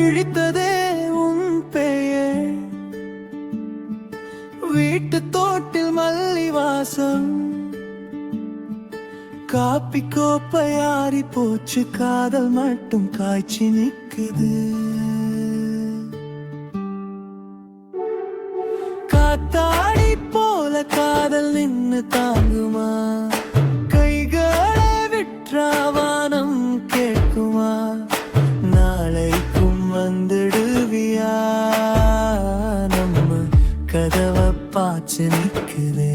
விழித்ததே உன் பெயர். வீட்டு தோட்டில் மல்லி வாசம், காப்பி கோப்பையாரி போச்சு, காதல் மட்டும் காய்ச்சி நிக்குது. காத்தாடி போல காதல் நின்னு தாங்குமா? கைகளை விற்றா வானம் கேட்குமா? நாளைக்கும் வந்துடுவியா? நம்ம கதவை பாய்ச்சி நிக்குதே.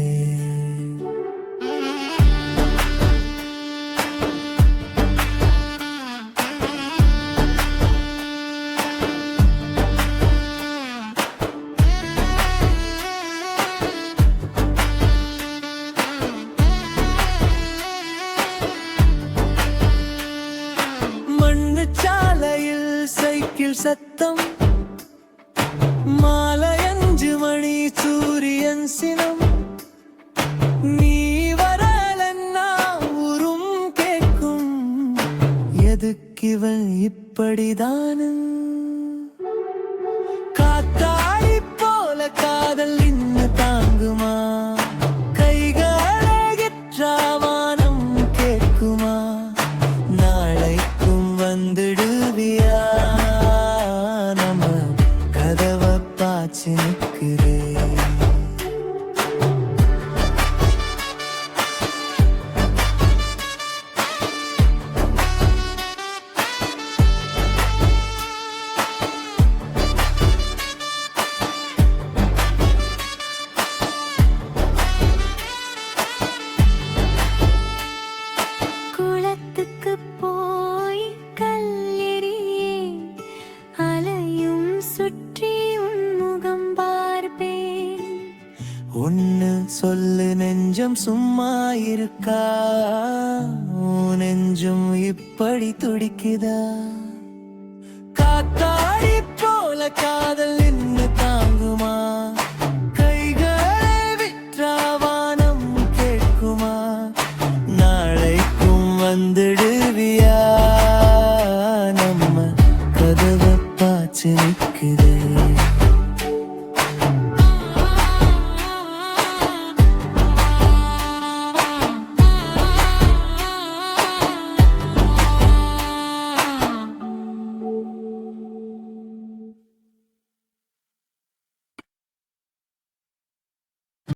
சாலையில் சைக்கிள் சத்தம், மாலை 5 மணி சூரியன் சினம். நீ வரலன்னா ஊரும் கேட்கும், எதுக்கிவன் இப்படிதானு? காத்தாடி போல காதல் நின்னு தாங்குமா? கைகளை கிற்றா வானம் கேட்குமா? நாளைக்கும் வந்துடுவியா? நம்ம கதவை பாய்ச்சி நிற்கிறே. ஒன்னு சொல்லு, நெஞ்சம் சும்மா இருக்கா? நெஞ்சம் இப்படி துடிக்குதா? காத்தாடி போல